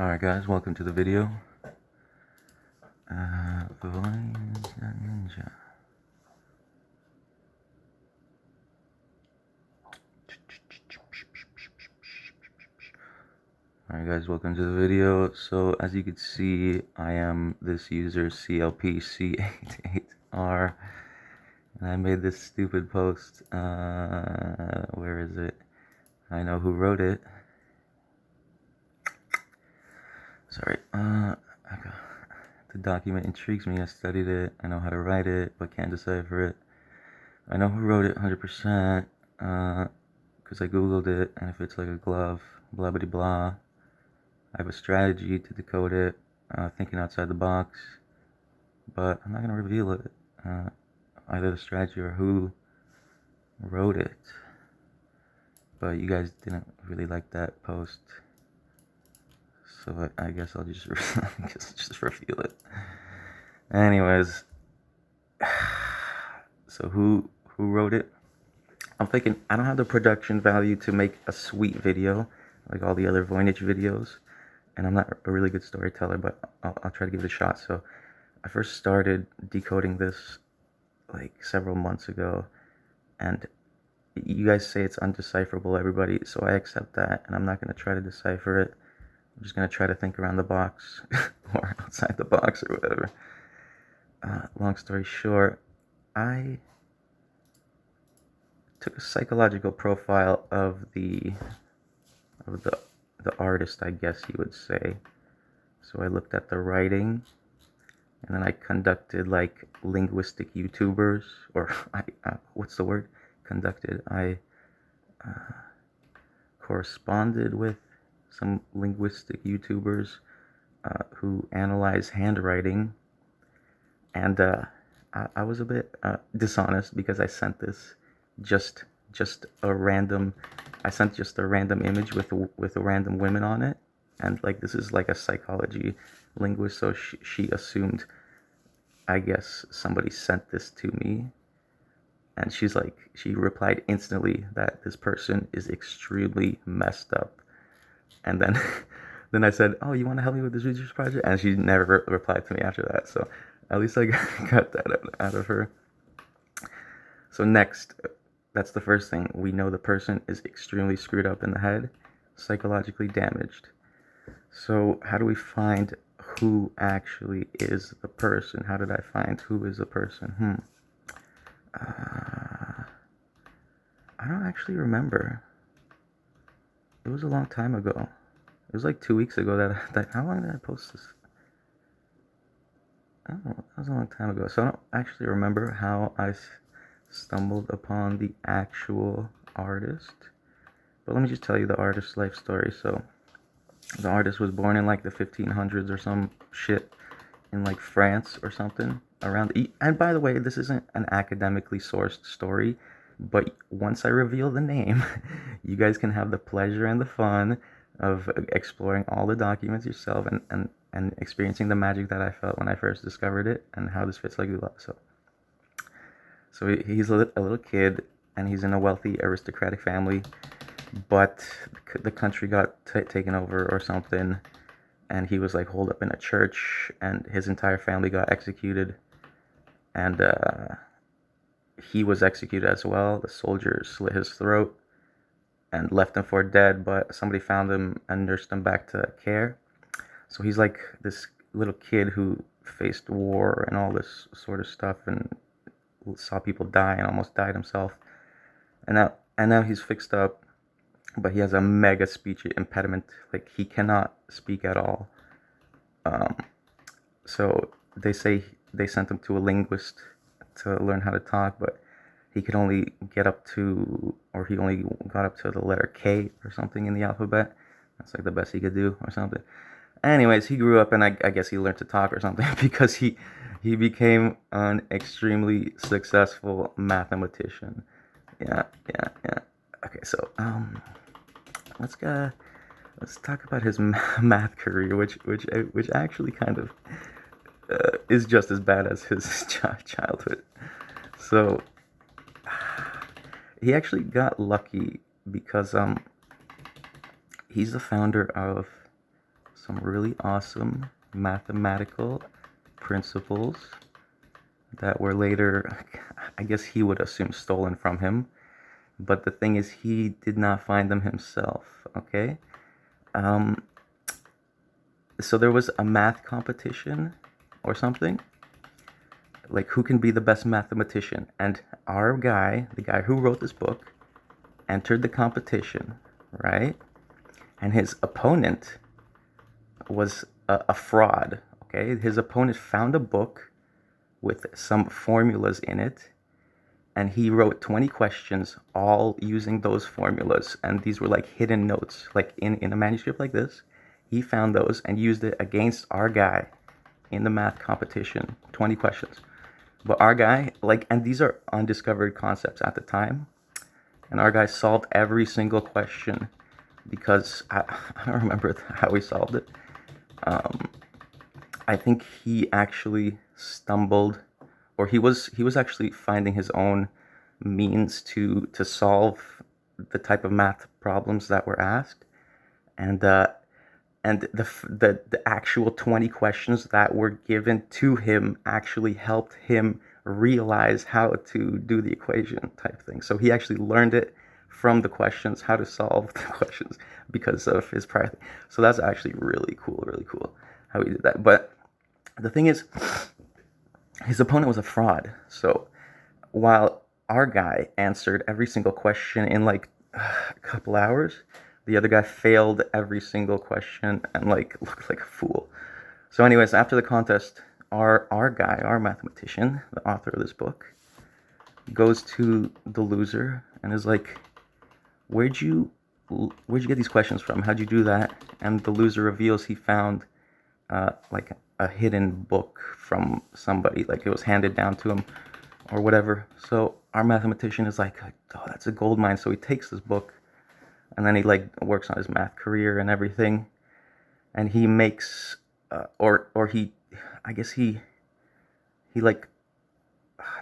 Alright guys, welcome to the video. Voynich.ninja. Alright guys, welcome to the video. So as you can see, I am this user CLPC88R, and I made this stupid post. Where is it? I know who wrote it. Sorry. The document intrigues me. I studied it. I know how to write it, but can't decipher it. I know who wrote it 100%, because I googled it, and it fits like a glove. Blah blah blah. I have a strategy to decode it, thinking outside the box, but I'm not gonna reveal it. Either the strategy or who wrote it. But you guys didn't really like that post, so I guess I'll just just reveal it. Anyways, so who wrote it? I'm thinking I don't have the production value to make a sweet video like all the other Voynich videos, and I'm not a really good storyteller, but I'll try to give it a shot. So I first started decoding this like several months ago, and you guys say it's undecipherable, everybody, so I accept that, and I'm not going to try to decipher it. I'm just going to try to think around the box or outside the box or whatever. Long story short, I took a psychological profile of the artist, I guess you would say. So I looked at the writing, and then I conducted like linguistic YouTubers, or what's the word? Conducted. I corresponded with some linguistic YouTubers who analyze handwriting, and I was a bit dishonest because I sent this just a random. I sent just a random image with random women on it, and like this is like a psychology linguist, so she assumed, I guess, somebody sent this to me, and she replied instantly that this person is extremely messed up. And then then I said, oh, you want to help me with this research project? And she never replied to me after that, so at least I got that out of her. So next, that's the first thing. We know the person is extremely screwed up in the head, psychologically damaged. So how do we find who actually is the person? How did I find who is the person? I don't actually remember. It was a long time ago. It was like 2 weeks ago that how long did I post this? I don't know. That was a long time ago. So I don't actually remember how I stumbled upon the actual artist. But let me just tell you the artist's life story. So the artist was born in like the 1500s or some shit in like France or something around. And by the way, this isn't an academically sourced story, but once I reveal the name, you guys can have the pleasure and the fun of exploring all the documents yourself and experiencing the magic that I felt when I first discovered it, and how this fits like a glove. So he's a little kid, and he's in a wealthy aristocratic family, but the country got taken over or something, and he was like holed up in a church, and his entire family got executed, and he was executed as well. The soldiers slit his throat and left him for dead, but somebody found him and nursed him back to care. So he's like this little kid who faced war and all this sort of stuff, and saw people die and almost died himself. And now he's fixed up, but he has a mega speech impediment. Like, he cannot speak at all. So they say they sent him to a linguist to learn how to talk, but he could only get up to, or he only got up to the letter K or something in the alphabet. That's like the best he could do or something. Anyways, he grew up, and I guess he learned to talk or something because he became an extremely successful mathematician. Yeah. Okay, so let's talk about his math career, which actually kind of is just as bad as his childhood. So he actually got lucky because he's the founder of some really awesome mathematical principles that were later, I guess he would assume, stolen from him. But the thing is, he did not find them himself, okay? So there was a math competition or something, like who can be the best mathematician. And our guy, the guy who wrote this book, entered the competition, right? And his opponent was a fraud, okay? His opponent found a book with some formulas in it, and he wrote 20 questions all using those formulas, and these were like hidden notes, like in a manuscript like this. He found those and used it against our guy in the math competition, 20 questions. But our guy, like, and these are undiscovered concepts at the time, and our guy solved every single question because I don't remember how he solved it. I think he actually stumbled, or he was actually finding his own means to solve the type of math problems that were asked, and the actual 20 questions that were given to him actually helped him realize how to do the equation type thing. So he actually learned it from the questions, how to solve the questions, because of his prior. So that's actually really cool how he did that. But the thing is, his opponent was a fraud. So while our guy answered every single question in like a couple hours, the other guy failed every single question and like looked like a fool. So anyways, after the contest, our guy, our mathematician, the author of this book, goes to the loser and is like, where'd you get these questions from? How'd you do that? And the loser reveals he found like a hidden book from somebody, like it was handed down to him or whatever. So our mathematician is like, oh, that's a gold mine. So he takes this book, and then he like works on his math career and everything, and he makes I guess he like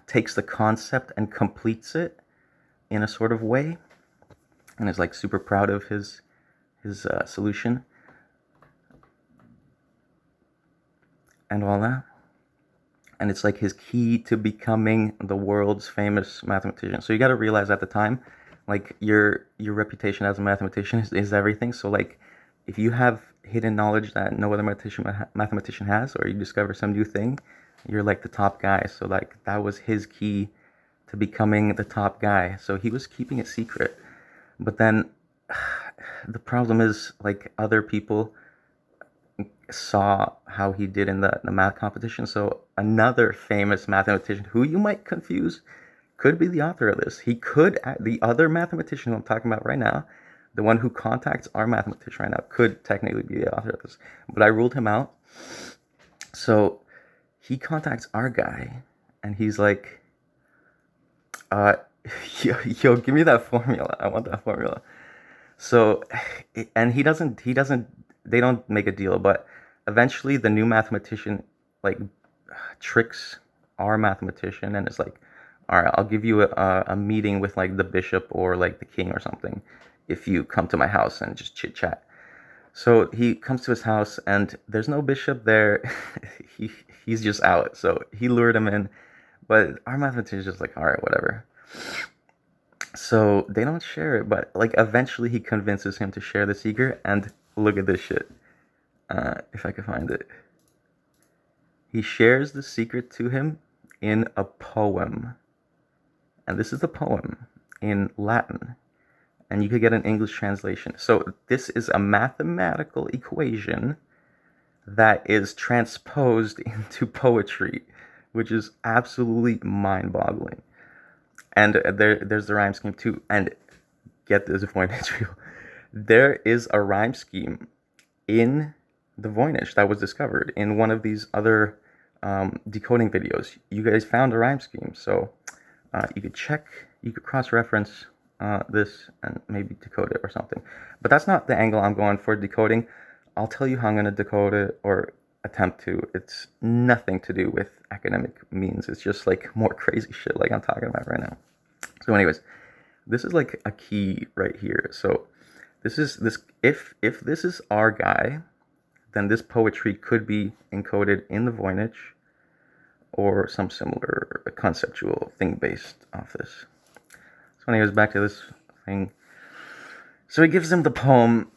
takes the concept and completes it in a sort of way, and is like super proud of his solution and all that. And it's like his key to becoming the world's famous mathematician. So you got to realize at the time, like your reputation as a mathematician is everything. So like if you have hidden knowledge that no other mathematician has, or you discover some new thing, you're like the top guy. So like that was his key to becoming the top guy. So he was keeping it secret. But then the problem is, like, other people saw how he did in the math competition. So another famous mathematician who you might confuse could be the author of this. He could, the other mathematician who I'm talking about right now, the one who contacts our mathematician right now, could technically be the author of this. But I ruled him out. So he contacts our guy, and he's like, yo, give me that formula. I want that formula. So, and he doesn't, they don't make a deal, but eventually the new mathematician, like, tricks our mathematician and is like, all right, I'll give you a meeting with, like, the bishop or, like, the king or something if you come to my house and just chit chat. So he comes to his house, and there's no bishop there. He's just out. So he lured him in, but our mathematician is just like, all right, whatever. So they don't share it, but like eventually he convinces him to share the secret. And look at this shit. If I can find it, he shares the secret to him in a poem, and this is the poem in Latin, and you could get an English translation. So this is a mathematical equation that is transposed into poetry, which is absolutely mind-boggling. And there's the rhyme scheme too. And get this, Voynich, there is a rhyme scheme in the Voynich that was discovered in one of these other decoding videos. You guys found a rhyme scheme, so you could check, you could cross-reference this and maybe decode it or something. But that's not the angle I'm going for decoding. I'll tell you how I'm going to decode it, or attempt to. It's nothing to do with academic means. It's just like more crazy shit like I'm talking about right now. So anyways, this is like a key right here. So this is if this is our guy, then this poetry could be encoded in the Voynich or some similar conceptual thing based off this. So anyways, back to this thing. So he gives him the poem,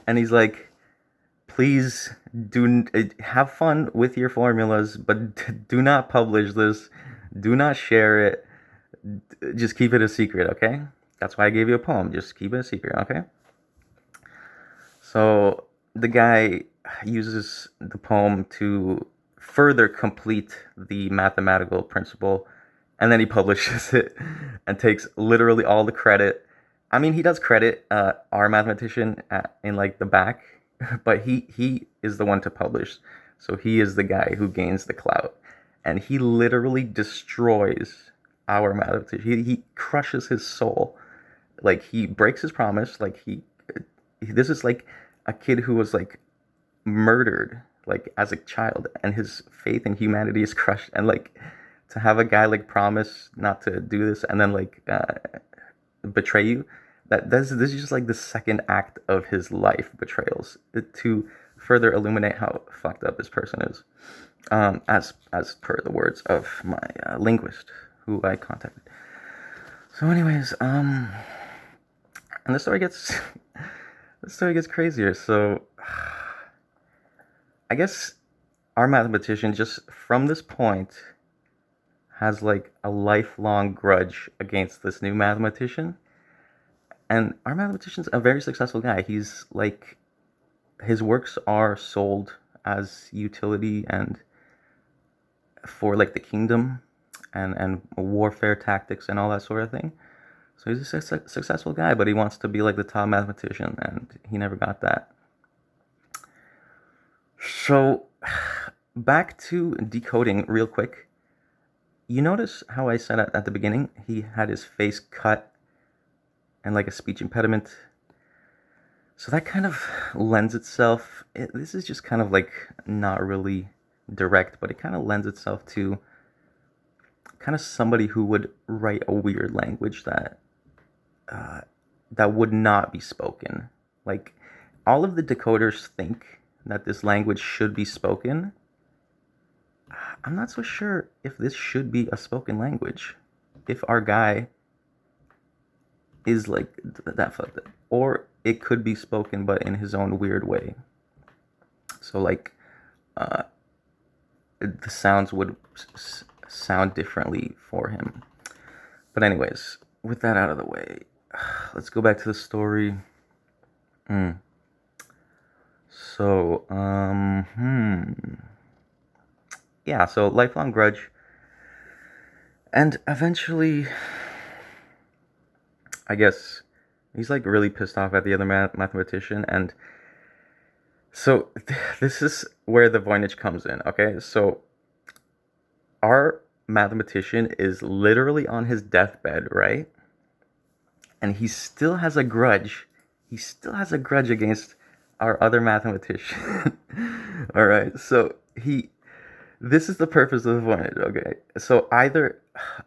and he's like, please have fun with your formulas, but do not publish this. Do not share it. Just keep it a secret, okay? That's why I gave you a poem. Just keep it a secret, okay? So the guy uses the poem to further complete the mathematical principle, and then he publishes it and takes literally all the credit. I mean, he does credit our mathematician in like the back, but he is the one to publish. So he is the guy who gains the clout, and he literally destroys our mathematician. He crushes his soul. Like, he breaks his promise. Like, this is like a kid who was like murdered like as a child, and his faith in humanity is crushed. And like, to have a guy like promise not to do this and then like betray you, this is just like the second act of his life betrayals, to further illuminate how fucked up this person is, as per the words of my linguist who I contacted. So anyways, and the story gets crazier. So I guess our mathematician, just from this point, has like a lifelong grudge against this new mathematician. And our mathematician's a very successful guy. He's like, his works are sold as utility and for like the kingdom and warfare tactics and all that sort of thing. So he's a successful guy, but he wants to be like the top mathematician, and he never got that. So back to decoding real quick. You notice how I said at the beginning he had his face cut and like a speech impediment? So that kind of lends itself, this is just kind of like not really direct, but it kind of lends itself to kind of somebody who would write a weird language that would not be spoken. Like, all of the decoders think that this language should be spoken. I'm not so sure if this should be a spoken language, if our guy is like that fucked up, or it could be spoken but in his own weird way. So like the sounds would sound differently for him. But anyways, with that out of the way, let's go back to the story. So yeah, so lifelong grudge, and eventually, I guess he's like really pissed off at the other mathematician, and so this is where the Voynich comes in. Okay, so our mathematician is literally on his deathbed, right? And he still has a grudge. He still has a grudge against our other mathematician. All right, so this is the purpose of the Voynich. Okay, so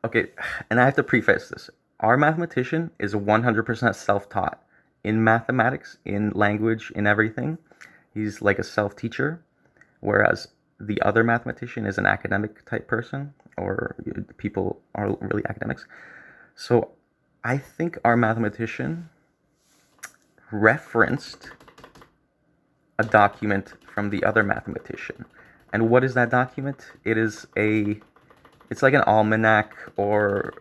okay, and I have to preface this. Our mathematician is 100% self-taught in mathematics, in language, in everything. He's like a self-teacher, whereas the other mathematician is an academic type person, or people are really academics. So I think our mathematician referenced a document from the other mathematician. And what is that document? It's like an almanac, or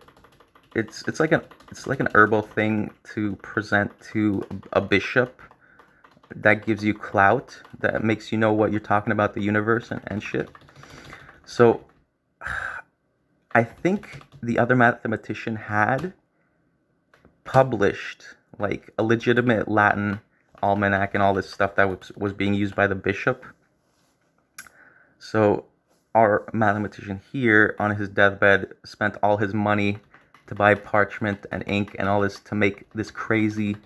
it's like an herbal thing to present to a bishop that gives you clout, that makes you know what you're talking about the universe and shit. So I think the other mathematician had published like a legitimate Latin almanac and all this stuff that was being used by the bishop. So our mathematician here on his deathbed spent all his money to buy parchment and ink and all this to make this crazy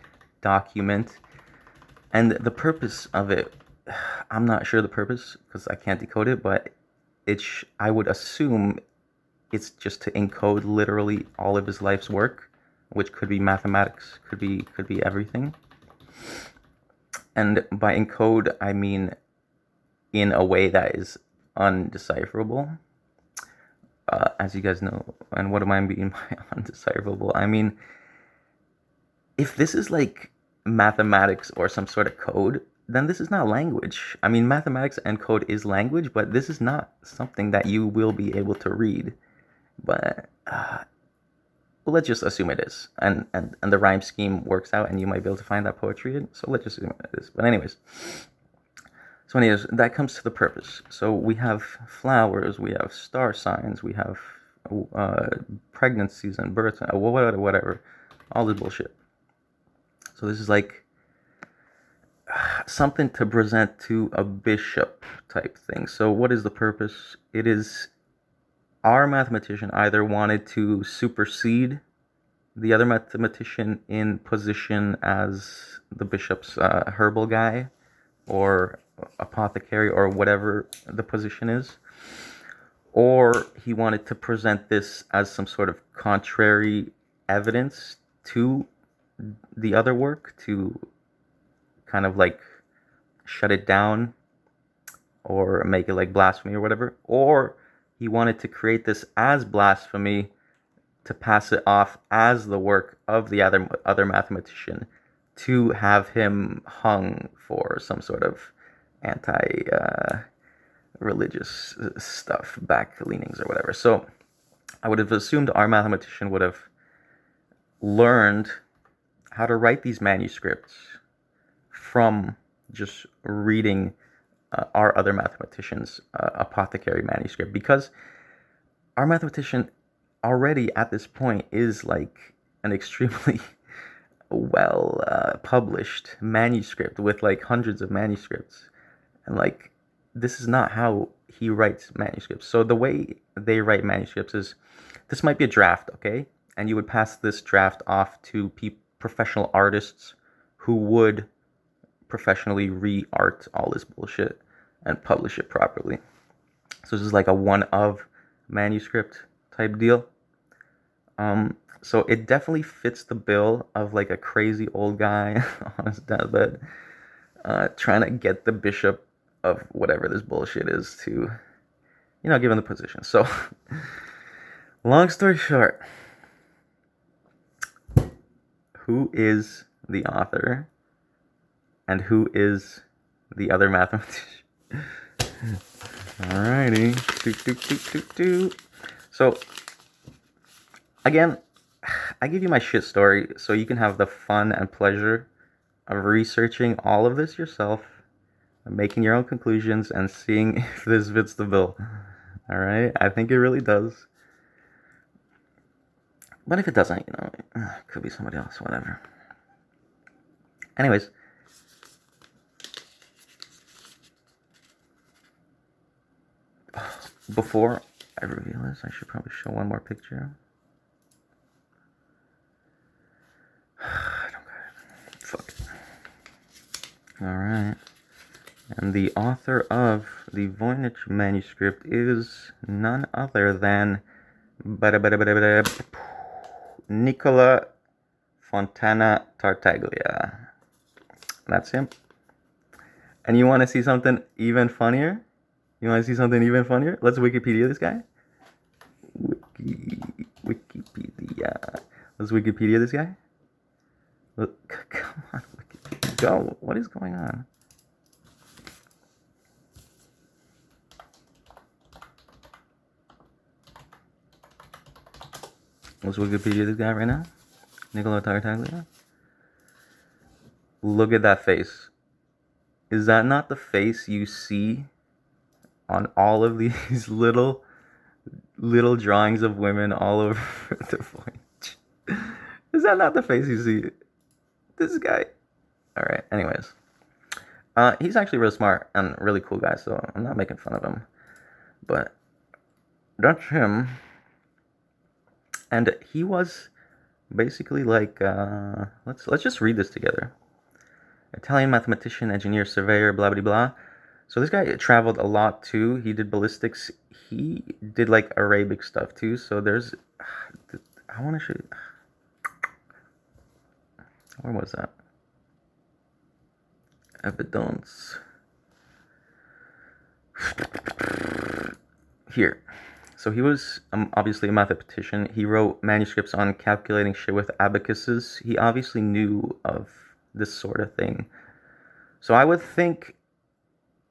document. And the purpose of it, I'm not sure the purpose because I can't decode it, but I would assume it's just to encode literally all of his life's work, which could be mathematics, could be everything. And by encode, I mean in a way that is undecipherable. As you guys know, and what am I being by undecipherable? I mean, if this is like mathematics or some sort of code, then this is not language. I mean, mathematics and code is language, but this is not something that you will be able to read. But well, let's just assume it is, and the rhyme scheme works out, and you might be able to find that poetry in. So let's just assume it is. But anyways, so anyways, that comes to the purpose. So we have flowers, we have star signs, we have pregnancies and births, whatever, all this bullshit. So this is like something to present to a bishop type thing. So what is the purpose? It is our mathematician either wanted to supersede the other mathematician in position as the bishop's herbal guy or apothecary or whatever the position is, or he wanted to present this as some sort of contrary evidence to the other work, to kind of like shut it down or make it like blasphemy or whatever, or he wanted to create this as blasphemy to pass it off as the work of the other mathematician, to have him hung for some sort of anti-religious stuff, back leanings or whatever. So I would have assumed our mathematician would have learned how to write these manuscripts from just reading our other mathematician's apothecary manuscript, because our mathematician already at this point is like an extremely well published manuscript with like hundreds of manuscripts, and like this is not how he writes manuscripts. So the way they write manuscripts is, this might be a draft, okay, and you would pass this draft off to professional artists who would professionally re-art all this bullshit and publish it properly. So this is like a one of manuscript type deal. So it definitely fits the bill of like a crazy old guy on his deathbed trying to get the bishop of whatever this bullshit is to, give him the position. So long story short, who is the author and who is the other mathematician? Alrighty. So, again, I give you my shit story so you can have the fun and pleasure of researching all of this yourself, making your own conclusions, and seeing if this fits the bill. Alright? I think it really does. But if it doesn't, it could be somebody else, whatever. Anyways, before I reveal this, I should probably show one more picture. I don't got it. Fuck it. Alright. And the author of the Voynich Manuscript is none other than Nicola Fontana Tartaglia. That's him. And you want to see something even funnier? Let's Wikipedia this guy. Wikipedia. Let's Wikipedia this guy. Look, come on, Wikipedia. Go. What is going on? Let's Wikipedia this guy right now. Nicola Tartaglia. Look at that face. Is that not the face you see on all of these little drawings of women all over the Voynich? Is that not the face you see? This guy. Alright, anyways. He's actually real smart and really cool guy, so I'm not making fun of him. But that's him. And he was basically like, let's just read this together. Italian mathematician, engineer, surveyor, blah blah blah. So this guy traveled a lot too. He did ballistics. He did like Arabic stuff too. So there's, I want to show you. Where was that? Evidence. here. So he was obviously a mathematician. He wrote manuscripts on calculating shit with abacuses. He obviously knew of this sort of thing. So I would think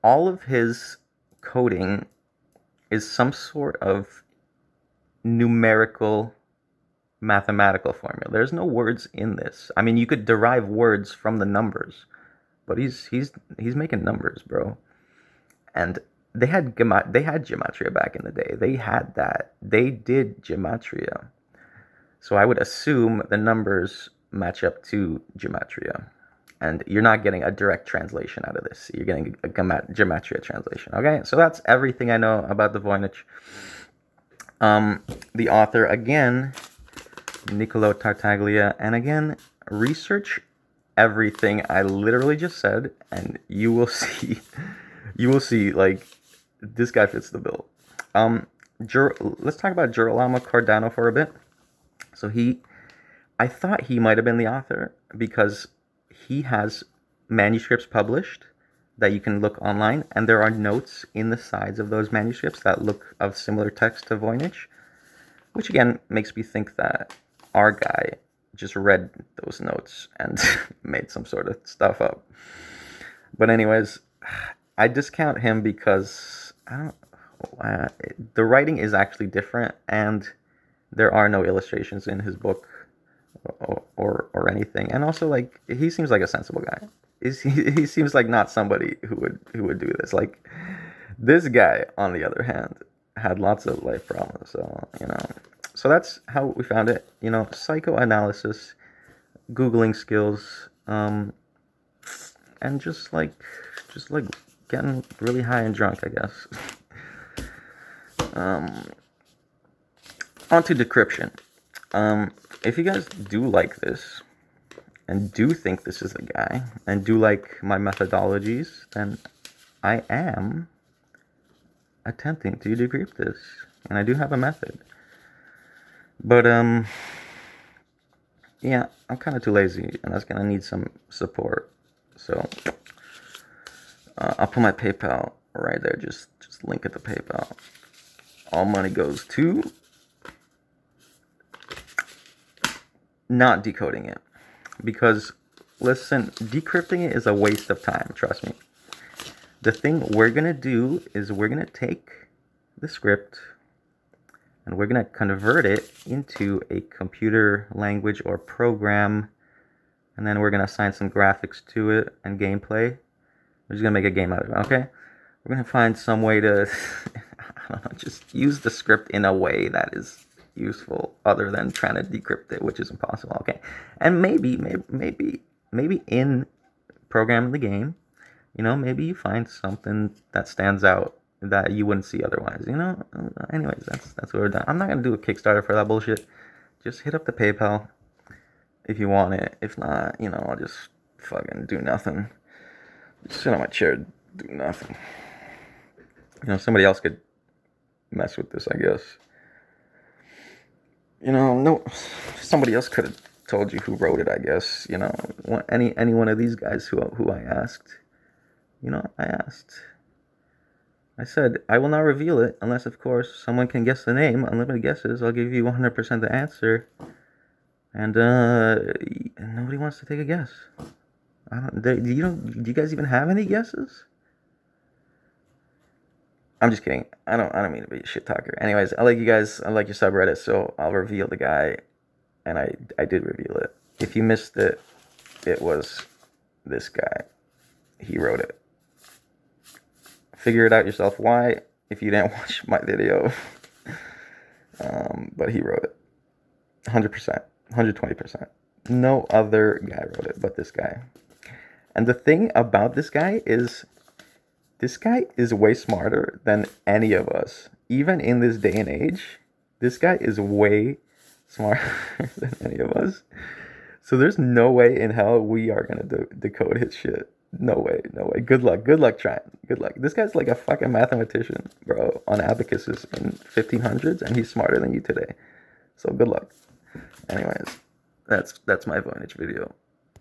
all of his coding is some sort of numerical mathematical formula. There's no words in this. I mean, you could derive words from the numbers, but he's making numbers, bro. And they had gematria back in the day. They had that. They did gematria. So I would assume the numbers match up to gematria. And you're not getting a direct translation out of this. You're getting a gematria translation. Okay, so that's everything I know about the Voynich. The author, again, Niccolo Tartaglia. And again, research everything I literally just said, and you will see, like, this guy fits the bill. Let's talk about Girolamo Cardano for a bit. So I thought he might have been the author because he has manuscripts published that you can look online, and there are notes in the sides of those manuscripts that look of similar text to Voynich, which again makes me think that our guy just read those notes and made some sort of stuff up. But anyways, I discount him because the writing is actually different, and there are no illustrations in his book or anything. And also, like, he seems like a sensible guy. He seems like not somebody who would do this. Like, this guy, on the other hand, had lots of life problems. So, so that's how we found it. Psychoanalysis, Googling skills, and just like getting really high and drunk, I guess. On to decryption. If you guys do like this, and do think this is the guy, and do like my methodologies, then I am attempting to decrypt this. And I do have a method. But, yeah, I'm kind of too lazy, and that's going to need some support. So, I'll put my PayPal right there. Just link it to PayPal. All money goes to not decoding it. Because, listen, decrypting it is a waste of time, trust me. The thing we're going to do is we're going to take the script and we're going to convert it into a computer language or program, and then we're going to assign some graphics to it and gameplay. We're just going to make a game out of it, okay? We're going to find some way to, I don't know, just use the script in a way that is useful other than trying to decrypt it, which is impossible, okay? And maybe in programming the game, maybe you find something that stands out that you wouldn't see otherwise, Anyways, that's what we're done. I'm not going to do a Kickstarter for that bullshit. Just hit up the PayPal if you want it. If not, I'll just fucking do nothing. Just sit on my chair, do nothing. Somebody else could mess with this, I guess. No, somebody else could have told you who wrote it, I guess. Any one of these guys who I asked. I said, I will not reveal it unless, of course, someone can guess the name. Unlimited guesses. I'll give you 100% the answer. And nobody wants to take a guess. Do you guys even have any guesses? I'm just kidding. I don't mean to be a shit talker. Anyways, I like you guys. I like your subreddit, so I'll reveal the guy. And I did reveal it. If you missed it, it was this guy. He wrote it. Figure it out yourself why if you didn't watch my video. But he wrote it. 100%. 120%. No other guy wrote it but this guy. And the thing about this guy is way smarter than any of us. Even in this day and age, this guy is way smarter than any of us. So there's no way in hell we are going to decode his shit. No way. Good luck trying. Good luck. This guy's like a fucking mathematician, bro, on abacuses in 1500s, and he's smarter than you today. So good luck. Anyways, that's my Voynich video.